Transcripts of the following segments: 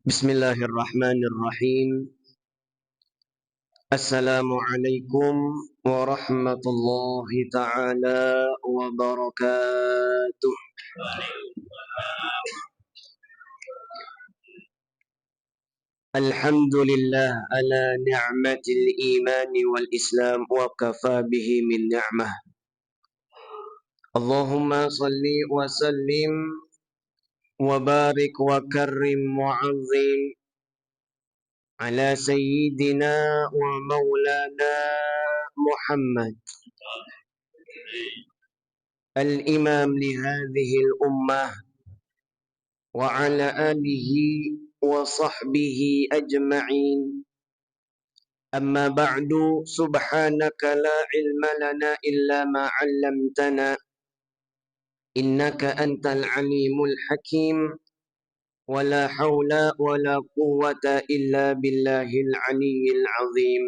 Bismillahirrahmanirrahim. Assalamualaikum warahmatullahi ta'ala wabarakatuh. Alhamdulillah ala ni'matil imani wal islam wa kafa bihi min ni'mah. Allahumma salli wa sallim wa barik wa karrim wa azim ala sayyidina wa maulana Muhammad al-imam li hadhihi al-ummah wa ala alihi wa sahbihi ajma'in. Amma ba'du, subhanaka la ilma lana illa ma 'allamtana innaka antal alimul hakim. Wala haula wala quwwata illa billahil aliyyil azim.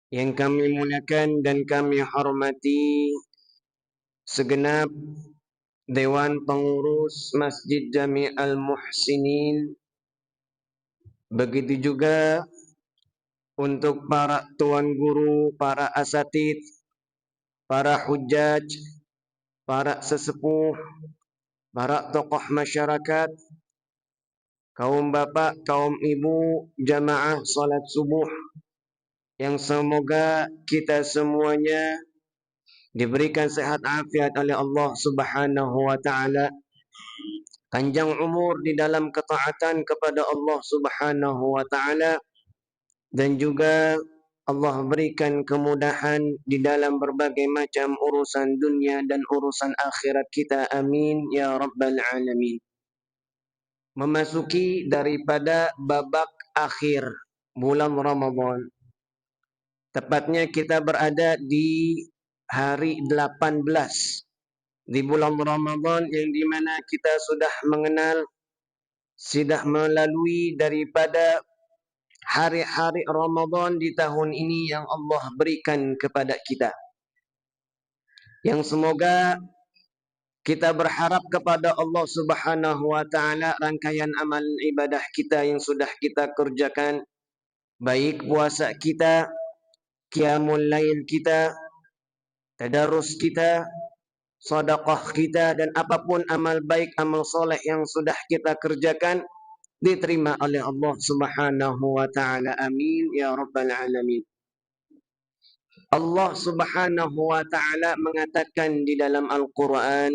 Yang kami muliakan dan kami hormati segenap Dewan Pengurus Masjid Jami' Al-Muhsinin. Begitu juga untuk para tuan guru, para asatid, para hujjaj, para sesepuh, para tokoh masyarakat, kaum bapak, kaum ibu, jamaah salat subuh, yang semoga kita semuanya diberikan sehat afiat oleh Allah Subhanahu wa taala, panjang umur di dalam ketaatan kepada Allah Subhanahu wa taala, dan juga Allah berikan kemudahan di dalam berbagai macam urusan dunia dan urusan akhirat kita. Amin ya rabbal alamin. Memasuki daripada babak akhir bulan Ramadan. Tepatnya kita berada di hari 18 di bulan Ramadan, yang dimana kita sudah mengenal, sudah melalui daripada hari-hari Ramadan di tahun ini yang Allah berikan kepada kita. Yang semoga kita berharap kepada Allah Subhanahu wa taala rangkaian amal ibadah kita yang sudah kita kerjakan, baik puasa kita, qiyamul lail kita, tadarus kita, sedekah kita, dan apapun amal baik, amal soleh yang sudah kita kerjakan, diterima oleh Allah Subhanahu wa taala. Amin ya rabbal alamin. Allah Subhanahu wa taala mengatakan di dalam Al-Qur'an,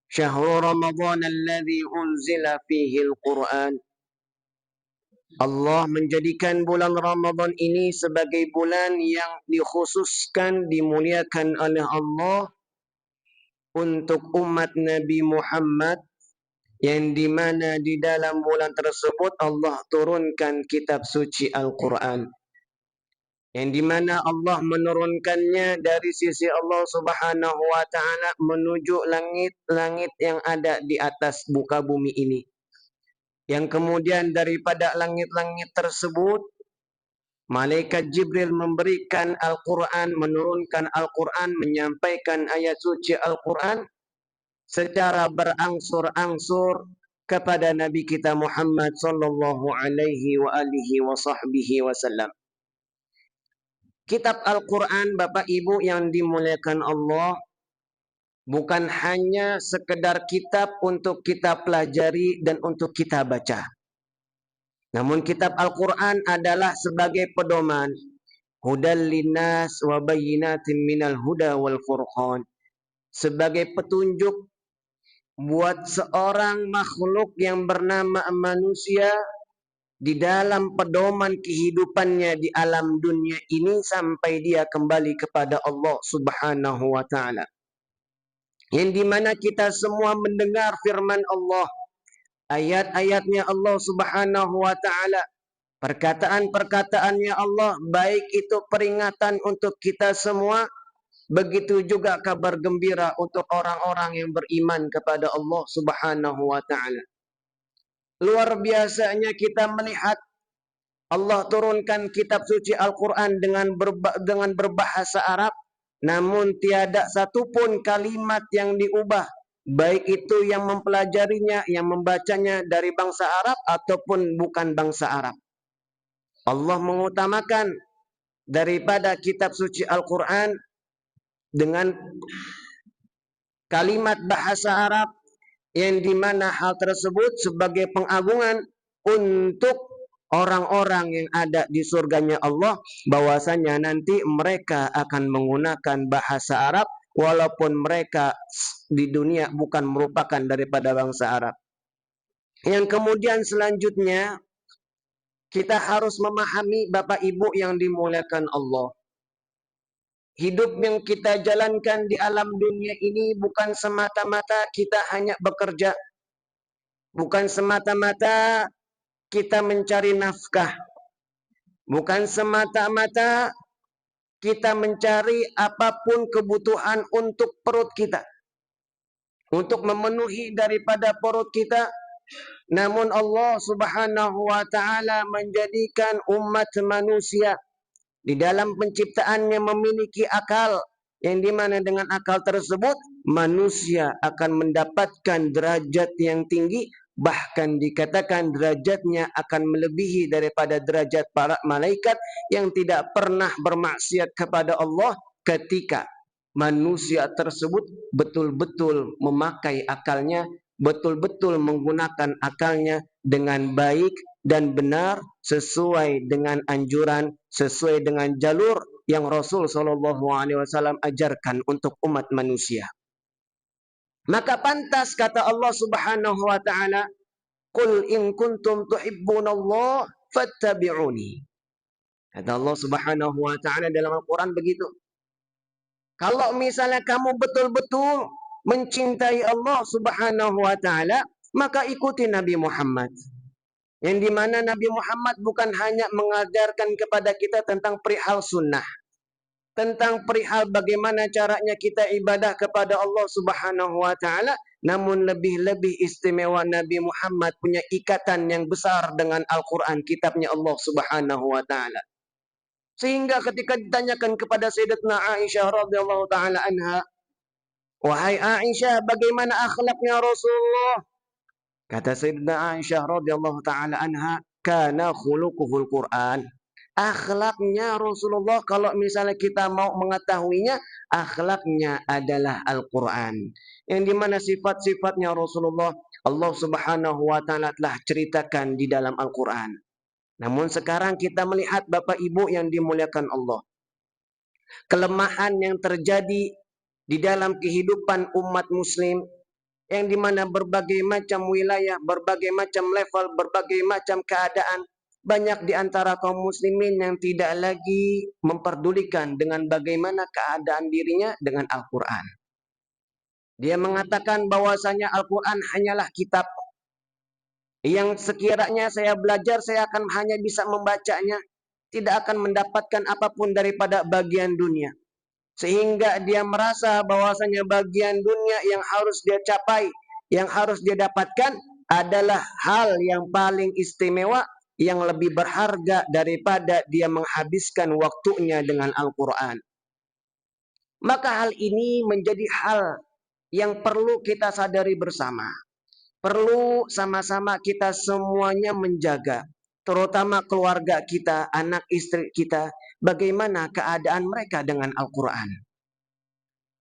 Syahrul Ramadan alladzi unzila fihi al-Qur'an. Allah menjadikan bulan Ramadan ini sebagai bulan yang dikhususkan, dimuliakan oleh Allah untuk umat Nabi Muhammad, yang dimana di dalam bulan tersebut Allah turunkan kitab suci Al-Quran, yang dimana Allah menurunkannya dari sisi Allah Subhanahu wa ta'ala menuju langit-langit yang ada di atas muka bumi ini. Yang kemudian daripada langit-langit tersebut, Malaikat Jibril memberikan Al-Quran, menurunkan Al-Quran, menyampaikan ayat suci Al-Quran secara berangsur-angsur kepada Nabi kita Muhammad sallallahu alaihi wa alihi wa sahbihi wasallam. Kitab Al-Quran, Bapak Ibu yang dimuliakan Allah, bukan hanya sekedar kitab untuk kita pelajari dan untuk kita baca. Namun kitab Al-Quran adalah sebagai pedoman, hudal linnas wa bayyinatin minal huda wal furqan, sebagai petunjuk buat seorang makhluk yang bernama manusia di dalam pedoman kehidupannya di alam dunia ini sampai dia kembali kepada Allah Subhanahu wa taala. Yang dimana kita semua mendengar firman Allah, ayat-ayatnya Allah Subhanahu wa taala, perkataan-perkataannya Allah, baik itu peringatan untuk kita semua, begitu juga kabar gembira untuk orang-orang yang beriman kepada Allah Subhanahu wa taala. Luar biasanya kita melihat Allah turunkan kitab suci Al-Quran dengan berbahasa Arab, namun tiada satupun kalimat yang diubah, baik itu yang mempelajarinya, yang membacanya dari bangsa Arab ataupun bukan bangsa Arab. Allah mengutamakan daripada kitab suci Al-Quran dengan kalimat bahasa Arab yang dimana hal tersebut sebagai pengagungan untuk orang-orang yang ada di surganya Allah, bahwasanya nanti mereka akan menggunakan bahasa Arab walaupun mereka di dunia bukan merupakan daripada bangsa Arab. Yang kemudian selanjutnya kita harus memahami Bapak Ibu yang dimuliakan Allah. Hidup yang kita jalankan di alam dunia ini bukan semata-mata kita hanya bekerja. Bukan semata-mata kita mencari nafkah. Bukan semata-mata kita mencari apapun kebutuhan untuk perut kita. Untuk memenuhi daripada perut kita. Namun Allah Subhanahu wa ta'ala menjadikan umat manusia di dalam penciptaannya memiliki akal, yang dimana dengan akal tersebut manusia akan mendapatkan derajat yang tinggi, bahkan dikatakan derajatnya akan melebihi daripada derajat para malaikat yang tidak pernah bermaksiat kepada Allah ketika manusia tersebut betul-betul memakai akalnya, betul-betul menggunakan akalnya dengan baik dan benar sesuai dengan anjuran, sesuai dengan jalur yang Rasul Shallallahu Alaihi Wasallam ajarkan untuk umat manusia. Maka pantas kata Allah Subhanahu Wa Taala, "Qul in kuntum tuhibbunallah fattabi'uni." Kata Allah Subhanahu Wa Taala dalam Al-Quran begitu. Kalau misalnya kamu betul-betul mencintai Allah Subhanahu Wa Taala, maka ikuti Nabi Muhammad. Yang dimana Nabi Muhammad bukan hanya mengajarkan kepada kita tentang perihal sunnah, tentang perihal bagaimana caranya kita ibadah kepada Allah Subhanahu wa ta'ala, namun lebih-lebih istimewa Nabi Muhammad punya ikatan yang besar dengan Al-Quran, kitabnya Allah Subhanahu wa ta'ala. Sehingga ketika ditanyakan kepada Sayyidatuna Aisyah radhiyallahu ta'ala anha, "Wahai Aisyah, bagaimana akhlaknya Rasulullah?" Kata Sayyidatuna Aisyah radhiyallahu taala anha, "Kana khuluquhul Quran." Akhlaknya Rasulullah kalau misalnya kita mau mengetahuinya, akhlaknya adalah Al-Quran. Yang dimana sifat-sifatnya Rasulullah Allah Subhanahu wa taala telah ceritakan di dalam Al-Quran. Namun sekarang kita melihat Bapak Ibu yang dimuliakan Allah, kelemahan yang terjadi di dalam kehidupan umat muslim, yang dimana berbagai macam wilayah, berbagai macam level, berbagai macam keadaan, banyak di antara kaum muslimin yang tidak lagi memperdulikan dengan bagaimana keadaan dirinya dengan Al-Quran. Dia mengatakan bahwasanya Al-Quran hanyalah kitab yang sekiranya saya belajar, saya akan hanya bisa membacanya, tidak akan mendapatkan apapun daripada bagian dunia. Sehingga dia merasa bahwasanya bagian dunia yang harus dia capai, yang harus dia dapatkan adalah hal yang paling istimewa, yang lebih berharga daripada dia menghabiskan waktunya dengan Al-Quran. Maka hal ini menjadi hal yang perlu kita sadari bersama. Perlu sama-sama kita semuanya menjaga, terutama keluarga kita, anak istri kita, bagaimana keadaan mereka dengan Al-Quran.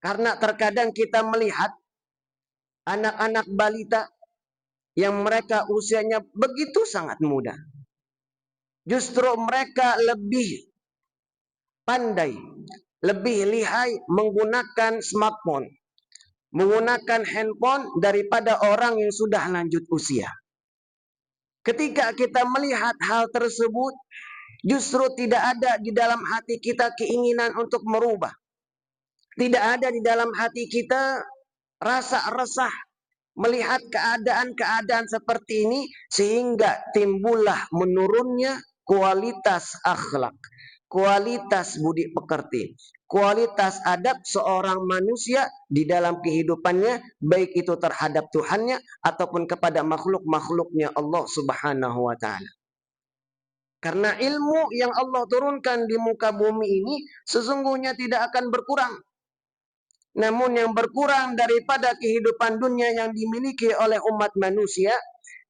Karena terkadang kita melihat anak-anak balita yang mereka usianya begitu sangat muda. Justru mereka lebih pandai, lebih lihai menggunakan smartphone, menggunakan handphone daripada orang yang sudah lanjut usia. Ketika kita melihat hal tersebut, justru tidak ada di dalam hati kita keinginan untuk merubah. Tidak ada di dalam hati kita rasa resah melihat keadaan-keadaan seperti ini, sehingga timbullah menurunnya kualitas akhlak, kualitas budi pekerti, kualitas adab seorang manusia di dalam kehidupannya, baik itu terhadap Tuhannya ataupun kepada makhluk-makhluknya Allah Subhanahu wa ta'ala. Karena ilmu yang Allah turunkan di muka bumi ini sesungguhnya tidak akan berkurang. Namun yang berkurang daripada kehidupan dunia yang dimiliki oleh umat manusia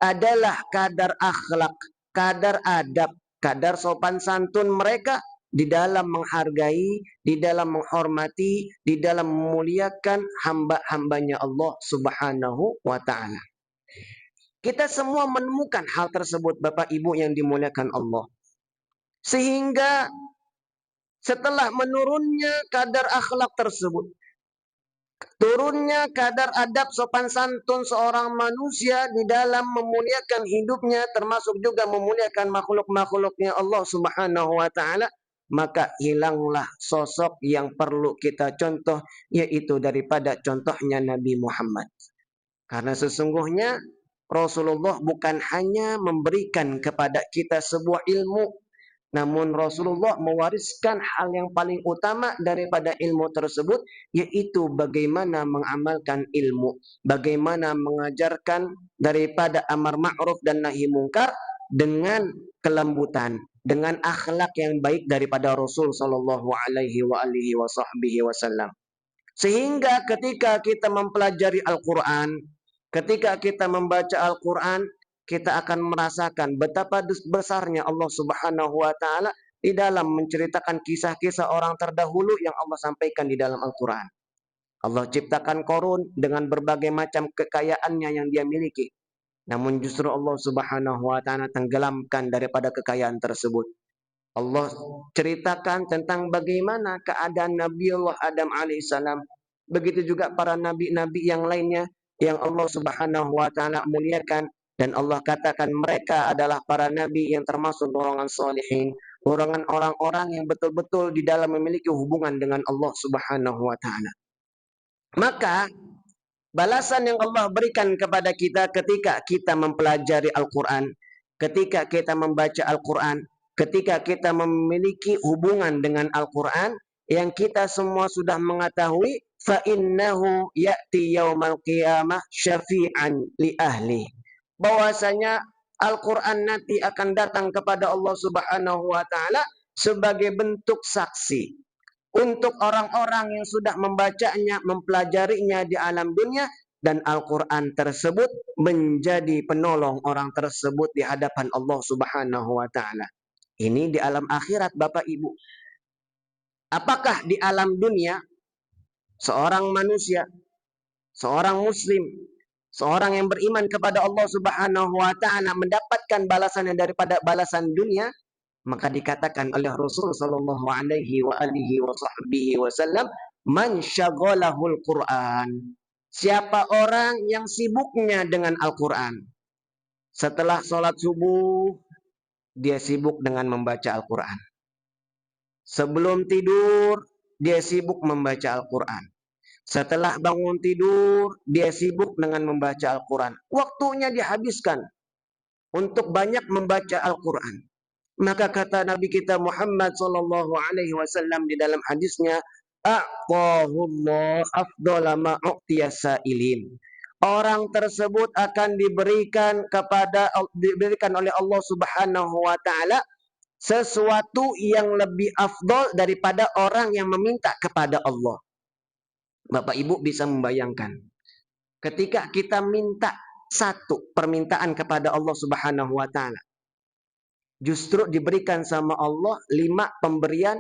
adalah kadar akhlak, kadar adab, kadar sopan santun mereka di dalam menghargai, di dalam menghormati, di dalam memuliakan hamba-hambanya Allah Subhanahu wa Ta'ala. Kita semua menemukan hal tersebut, Bapak Ibu yang dimuliakan Allah. Sehingga setelah menurunnya kadar akhlak tersebut, turunnya kadar adab sopan santun seorang manusia di dalam memuliakan hidupnya, termasuk juga memuliakan makhluk-makhluknya Allah Subhanahu wa Ta'ala, maka hilanglah sosok yang perlu kita contoh, yaitu daripada contohnya Nabi Muhammad. Karena sesungguhnya Rasulullah bukan hanya memberikan kepada kita sebuah ilmu, namun Rasulullah mewariskan hal yang paling utama daripada ilmu tersebut, yaitu bagaimana mengamalkan ilmu, bagaimana mengajarkan daripada amar ma'ruf dan nahi mungkar dengan kelembutan, dengan akhlak yang baik daripada Rasul sallallahu alaihi wasallam. Sehingga ketika kita mempelajari Al-Quran, ketika kita membaca Al-Quran, kita akan merasakan betapa besarnya Allah Subhanahu wa Ta'ala di dalam menceritakan kisah-kisah orang terdahulu yang Allah sampaikan di dalam Al-Quran. Allah ciptakan Qarun dengan berbagai macam kekayaannya yang dia miliki. Namun justru Allah Subhanahu wa Ta'ala tenggelamkan daripada kekayaan tersebut. Allah ceritakan tentang bagaimana keadaan Nabi Allah Adam alaihissalam. Begitu juga para nabi-nabi yang lainnya yang Allah Subhanahu wa Ta'ala muliakan. Dan Allah katakan mereka adalah para nabi yang termasuk golongan salihin, golongan orang-orang yang betul-betul di dalam memiliki hubungan dengan Allah Subhanahu wa Ta'ala. Maka balasan yang Allah berikan kepada kita ketika kita mempelajari Al-Quran, ketika kita membaca Al-Quran, ketika kita memiliki hubungan dengan Al-Quran, yang kita semua sudah mengetahui, فَإِنَّهُ يَأْتِي يَوْمَ الْقِيَامَةِ شَفِيعًا لِأَهْلِهِ. Bahwasanya Al-Quran nanti akan datang kepada Allah Subhanahu wa Ta'ala sebagai bentuk saksi untuk orang-orang yang sudah membacanya, mempelajarinya di alam dunia, dan Al-Quran tersebut menjadi penolong orang tersebut di hadapan Allah Subhanahu wa Ta'ala. Ini di alam akhirat, Bapak Ibu. Apakah di alam dunia seorang manusia, seorang muslim, seorang yang beriman kepada Allah Subhanahu wa Ta'ala mendapatkan balasannya daripada balasan dunia? Maka dikatakan oleh Rasul sallallahu alaihi wasallam, man syaghalahul Quran. Siapa orang yang sibuknya dengan Al-Quran. Setelah sholat subuh, dia sibuk dengan membaca Al-Quran. Sebelum tidur, dia sibuk membaca Al-Quran. Setelah bangun tidur, dia sibuk dengan membaca Al-Quran. Waktunya dihabiskan untuk banyak membaca Al-Quran. Maka kata Nabi kita Muhammad sallallahu alaihi wasallam di dalam hadisnya, a'tahullah afdhala ma u'tiya sa'ilin. Orang tersebut akan diberikan oleh Allah Subhanahu wa Ta'ala sesuatu yang lebih afdol daripada orang yang meminta kepada Allah. Bapak Ibu bisa membayangkan, ketika kita minta satu permintaan kepada Allah Subhanahu wa Ta'ala, justru diberikan sama Allah 5 pemberian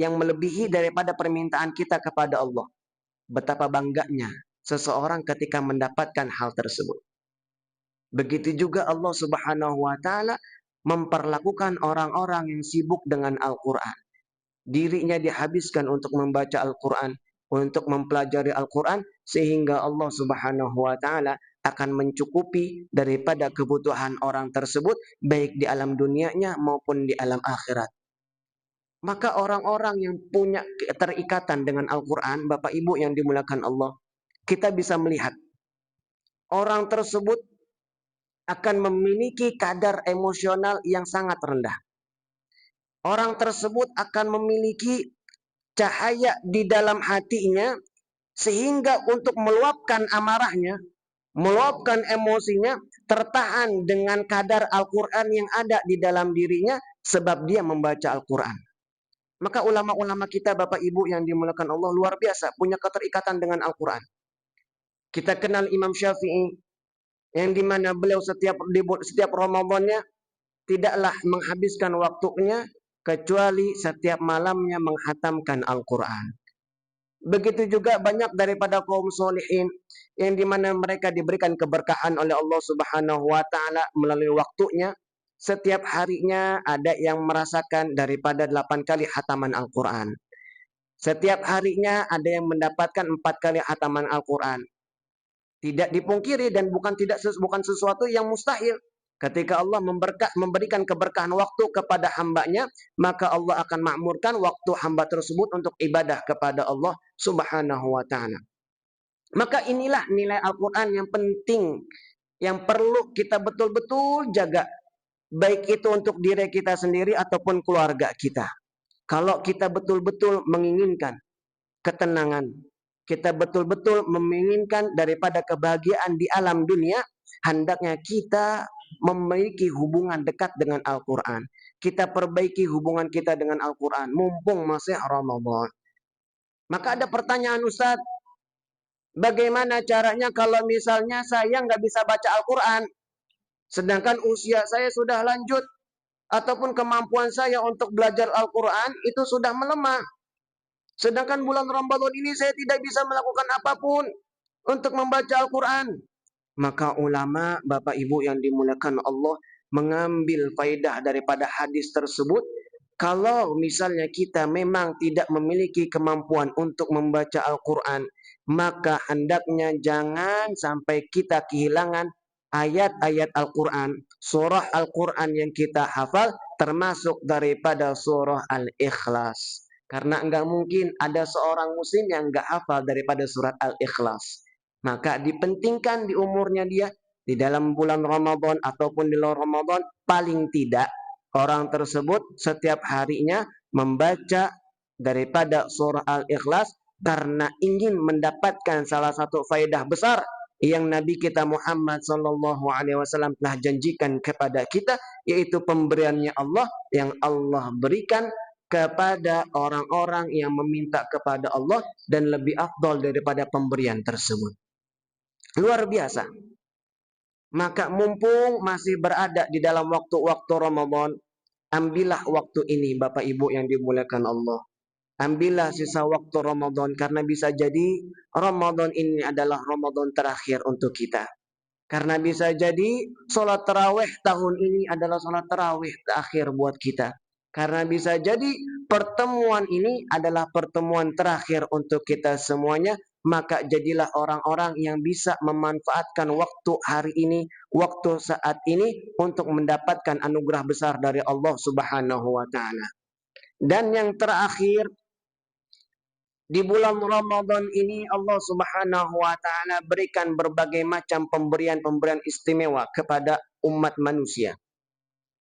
yang melebihi daripada permintaan kita kepada Allah. Betapa bangganya seseorang ketika mendapatkan hal tersebut. Begitu juga Allah Subhanahu wa Ta'ala memperlakukan orang-orang yang sibuk dengan Al-Quran. Dirinya dihabiskan untuk membaca Al-Quran, untuk mempelajari Al-Quran, sehingga Allah Subhanahu wa Ta'ala akan mencukupi daripada kebutuhan orang tersebut, baik di alam dunianya maupun di alam akhirat. Maka orang-orang yang punya keterikatan dengan Al-Quran, Bapak Ibu yang dimuliakan Allah, kita bisa melihat orang tersebut akan memiliki kadar emosional yang sangat rendah. Orang tersebut akan memiliki cahaya di dalam hatinya, sehingga untuk meluapkan amarahnya, meluapkan emosinya, tertahan dengan kadar Al-Quran yang ada di dalam dirinya, sebab dia membaca Al-Quran. Maka ulama-ulama kita, Bapak Ibu yang dimuliakan Allah, luar biasa, punya keterikatan dengan Al-Quran. Kita kenal Imam Syafi'i, yang dimana beliau setiap Ramadannya tidaklah menghabiskan waktunya kecuali setiap malamnya menghatamkan Al-Quran. Begitu juga banyak daripada kaum solihin yang dimana mereka diberikan keberkahan oleh Allah Subhanahu wa Ta'ala melalui waktunya. Setiap harinya ada yang merasakan daripada 8 kali hataman Al-Quran. Setiap harinya ada yang mendapatkan 4 kali hataman Al-Quran. Tidak dipungkiri dan bukan sesuatu yang mustahil. Ketika Allah memberikan keberkahan waktu kepada hambanya, maka Allah akan makmurkan waktu hamba tersebut untuk ibadah kepada Allah Subhanahu wa Ta'ala. Maka inilah nilai Al-Quran yang penting, yang perlu kita betul-betul jaga, baik itu untuk diri kita sendiri ataupun keluarga kita. Kalau kita betul-betul menginginkan ketenangan, kita betul-betul menginginkan daripada kebahagiaan di alam dunia, hendaknya kita memiliki hubungan dekat dengan Al-Quran. Kita perbaiki hubungan kita dengan Al-Quran, mumpung masih Ramadan. Maka ada pertanyaan, Ustaz, bagaimana caranya kalau misalnya saya nggak bisa baca Al-Quran, sedangkan usia saya sudah lanjut, ataupun kemampuan saya untuk belajar Al-Quran itu sudah melemah. Sedangkan bulan Ramadan ini saya tidak bisa melakukan apapun untuk membaca Al-Quran. Maka ulama, Bapak Ibu yang dimuliakan Allah, mengambil faedah daripada hadis tersebut. Kalau misalnya kita memang tidak memiliki kemampuan untuk membaca Al-Quran, maka hendaknya jangan sampai kita kehilangan ayat-ayat Al-Quran, surah Al-Quran yang kita hafal, termasuk daripada surah Al-Ikhlas. Karena enggak mungkin ada seorang muslim yang enggak hafal daripada surat Al-Ikhlas. Maka dipentingkan di umurnya dia, di dalam bulan Ramadan ataupun di luar Ramadan, paling tidak orang tersebut setiap harinya membaca daripada surah Al-Ikhlas, karena ingin mendapatkan salah satu faedah besar yang Nabi kita Muhammad SAW telah janjikan kepada kita, yaitu pemberiannya Allah yang Allah berikan kepada orang-orang yang meminta kepada Allah dan lebih afdal daripada pemberian tersebut. Luar biasa. Maka mumpung masih berada di dalam waktu-waktu Ramadan, ambillah waktu ini, Bapak Ibu yang dimuliakan Allah. Ambillah sisa waktu Ramadan, karena bisa jadi Ramadan ini adalah Ramadan terakhir untuk kita. Karena bisa jadi sholat tarawih tahun ini adalah sholat tarawih terakhir buat kita. Karena bisa jadi pertemuan ini adalah pertemuan terakhir untuk kita semuanya. Maka jadilah orang-orang yang bisa memanfaatkan waktu hari ini, waktu saat ini, untuk mendapatkan anugerah besar dari Allah Subhanahu wa Ta'ala. Dan yang terakhir, di bulan Ramadan ini Allah Subhanahu wa Ta'ala berikan berbagai macam pemberian-pemberian istimewa kepada umat manusia.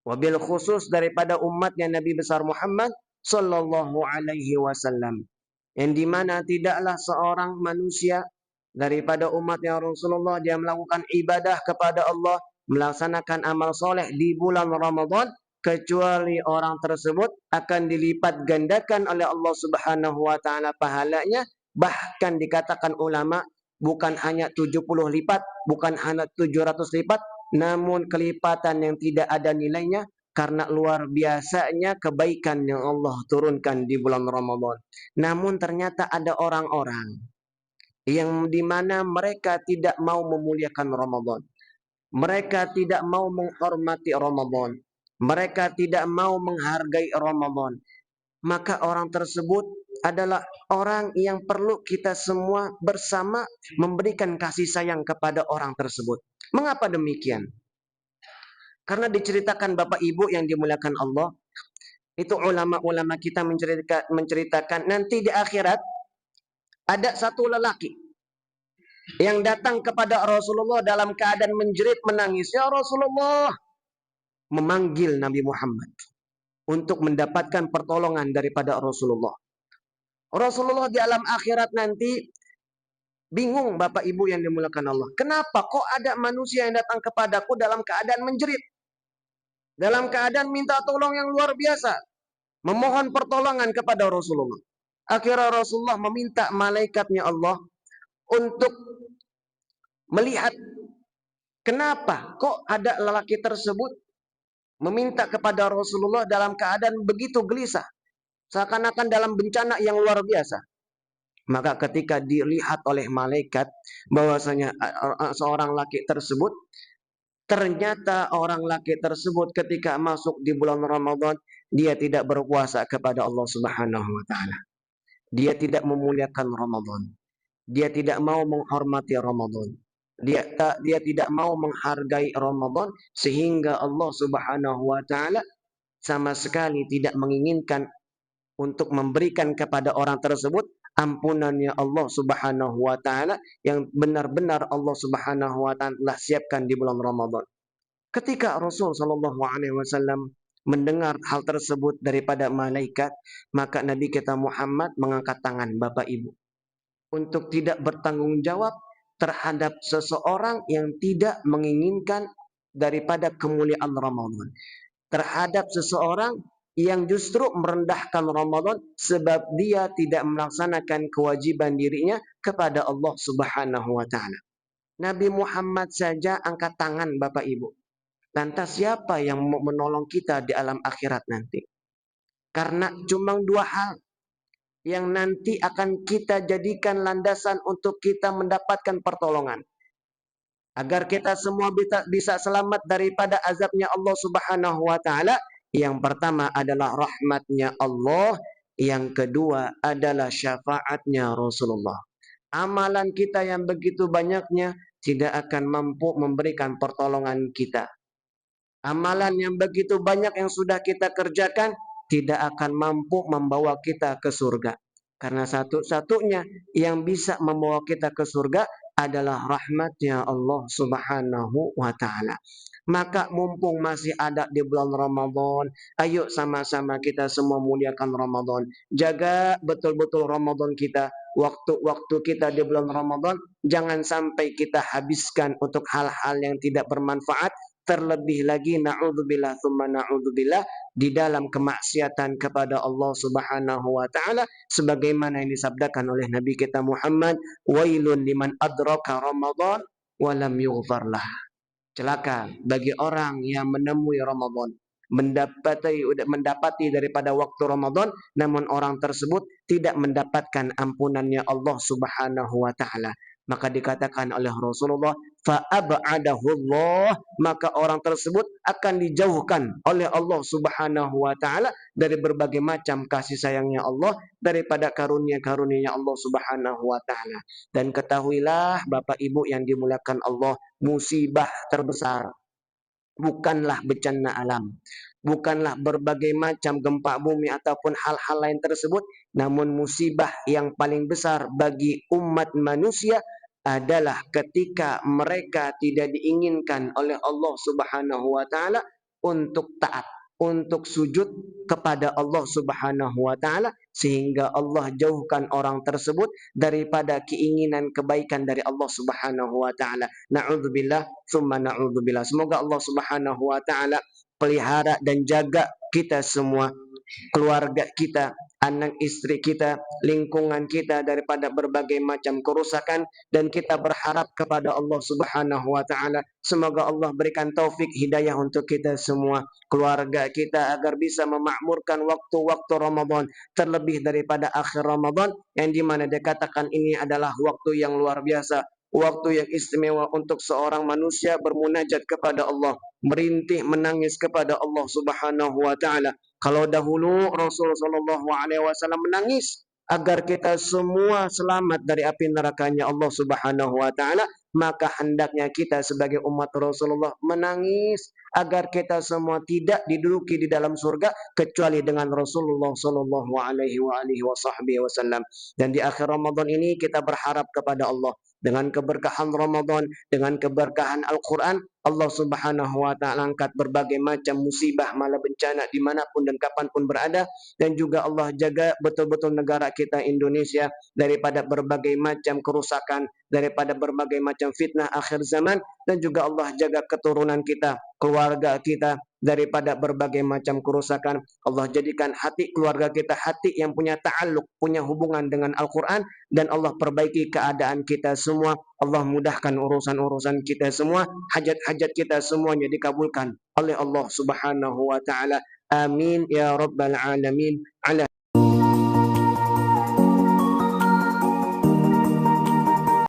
Wabil khusus daripada umatnya Nabi besar Muhammad sallallahu alaihi wasallam. Yang dimana tidaklah seorang manusia daripada umatnya Rasulullah dia melakukan ibadah kepada Allah, melaksanakan amal soleh di bulan Ramadan, kecuali orang tersebut akan dilipat gandakan oleh Allah Subhanahu wa Ta'ala pahalanya. Bahkan dikatakan ulama, bukan hanya 70 lipat, bukan hanya 700 lipat, namun kelipatan yang tidak ada nilainya, karena luar biasanya kebaikan yang Allah turunkan di bulan Ramadan. Namun ternyata ada orang-orang yang dimana mereka tidak mau memuliakan Ramadan. Mereka tidak mau menghormati Ramadan. Mereka tidak mau menghargai Ramadan. Maka orang tersebut adalah orang yang perlu kita semua bersama memberikan kasih sayang kepada orang tersebut. Mengapa demikian? Karena diceritakan Bapak Ibu yang dimuliakan Allah, itu ulama-ulama kita menceritakan nanti di akhirat ada satu lelaki yang datang kepada Rasulullah dalam keadaan menjerit menangis. Ya Rasulullah, memanggil Nabi Muhammad untuk mendapatkan pertolongan daripada Rasulullah. Rasulullah di alam akhirat nanti bingung, Bapak Ibu yang dimuliakan Allah. Kenapa kok ada manusia yang datang kepadaku dalam keadaan menjerit? Dalam keadaan minta tolong yang luar biasa. memohon pertolongan kepada Rasulullah. Akhirnya Rasulullah meminta malaikatnya Allah untuk melihat kenapa kok ada lelaki tersebut meminta kepada Rasulullah dalam keadaan begitu gelisah, seakan-akan dalam bencana yang luar biasa. Maka ketika dilihat oleh malaikat bahwasanya seorang laki tersebut, ternyata orang laki tersebut ketika masuk di bulan Ramadan, dia tidak berpuasa kepada Allah Subhanahu wa taala. Dia tidak memuliakan Ramadan. Dia tidak mau menghormati Ramadan. Dia tidak mau menghargai Ramadan, sehingga Allah Subhanahu wa taala sama sekali tidak menginginkan untuk memberikan kepada orang tersebut ampunannya Allah Subhanahu wa taala yang benar-benar Allah Subhanahu wa taala telah siapkan di bulan Ramadan. Ketika Rasul sallallahu alaihi wasallam mendengar hal tersebut daripada malaikat, maka Nabi kita Muhammad mengangkat tangan, Bapak Ibu, untuk tidak bertanggung jawab terhadap seseorang yang tidak menginginkan daripada kemuliaan Ramadan, terhadap seseorang yang justru merendahkan Ramadan sebab dia tidak melaksanakan kewajiban dirinya kepada Allah Subhanahu wa taala. Nabi Muhammad saja angkat tangan, Bapak Ibu. Lantas siapa yang mau menolong kita di alam akhirat nanti? Karena cuma dua hal yang nanti akan kita jadikan landasan untuk kita mendapatkan pertolongan. Agar kita semua bisa selamat daripada azabnya Allah Subhanahu wa taala. Yang pertama adalah rahmatnya Allah, yang kedua adalah syafaatnya Rasulullah. Amalan kita yang begitu banyaknya tidak akan mampu memberikan pertolongan kita. Amalan yang begitu banyak yang sudah kita kerjakan tidak akan mampu membawa kita ke surga. Karena satu-satunya yang bisa membawa kita ke surga adalah rahmatnya Allah Subhanahu wa taala. Maka mumpung masih ada di bulan Ramadan, ayo sama-sama kita semua muliakan Ramadan. Jaga betul-betul Ramadan kita. Waktu-waktu kita di bulan Ramadan jangan sampai kita habiskan untuk hal-hal yang tidak bermanfaat. Terlebih lagi na'udzubillah tsumma na'udzubillah di dalam kemaksiatan kepada Allah Subhanahu wa taala sebagaimana yang disabdakan oleh Nabi kita Muhammad, wailun liman adraka Ramadan wa lam yughfarlah. Celaka bagi orang yang menemui Ramadan, mendapati daripada waktu Ramadan, namun orang tersebut tidak mendapatkan ampunannya Allah Subhanahu wa taala. Maka dikatakan oleh Rasulullah, fa'ab'adahu Allah, maka orang tersebut akan dijauhkan oleh Allah Subhanahu wa taala dari berbagai macam kasih sayangnya Allah, daripada karunia-karunia Allah Subhanahu wa taala. Dan ketahuilah Bapak Ibu yang dimuliakan Allah, musibah terbesar bukanlah bencana alam, bukanlah berbagai macam gempa bumi ataupun hal-hal lain tersebut, namun musibah yang paling besar bagi umat manusia adalah ketika mereka tidak diinginkan oleh Allah Subhanahu wa taala untuk taat, untuk sujud kepada Allah Subhanahu wa taala, sehingga Allah jauhkan orang tersebut daripada keinginan kebaikan dari Allah Subhanahu wa taala. Na'udzubillah tsumma na'udzubillah. Semoga Allah Subhanahu wa taala pelihara dan jaga kita semua, keluarga kita, anak istri kita, lingkungan kita daripada berbagai macam kerusakan, dan kita berharap kepada Allah Subhanahu wa taala semoga Allah berikan taufik hidayah untuk kita semua, keluarga kita, agar bisa memakmurkan waktu-waktu Ramadan, terlebih daripada akhir Ramadan yang dimana dikatakan ini adalah waktu yang luar biasa, waktu yang istimewa untuk seorang manusia bermunajat kepada Allah, merintih menangis kepada Allah Subhanahu wa taala. Kalau dahulu Rasul sallallahu alaihi wasallam menangis agar kita semua selamat dari api nerakanya Allah Subhanahu wa taala, maka hendaknya kita sebagai umat Rasulullah menangis agar kita semua tidak diduduki di dalam surga kecuali dengan Rasulullah sallallahu alaihi wasallam. Dan di akhir Ramadan ini kita berharap kepada Allah dengan keberkahan Ramadan, dengan keberkahan Al-Quran, Allah Subhanahu wa taala angkat berbagai macam musibah malapetaka dimanapun dan kapanpun berada, dan juga Allah jaga betul-betul negara kita Indonesia daripada berbagai macam kerusakan, daripada berbagai macam fitnah akhir zaman, dan juga Allah jaga keturunan kita, keluarga kita daripada berbagai macam kerusakan. Allah jadikan hati keluarga kita hati yang punya ta'alluq, punya hubungan dengan Al-Quran, dan Allah perbaiki keadaan kita semua. Allah mudahkan urusan-urusan kita semua, hajat-hajat kita semuanya dikabulkan oleh Allah Subhanahu wa taala. Amin ya rabbal alamin. Ala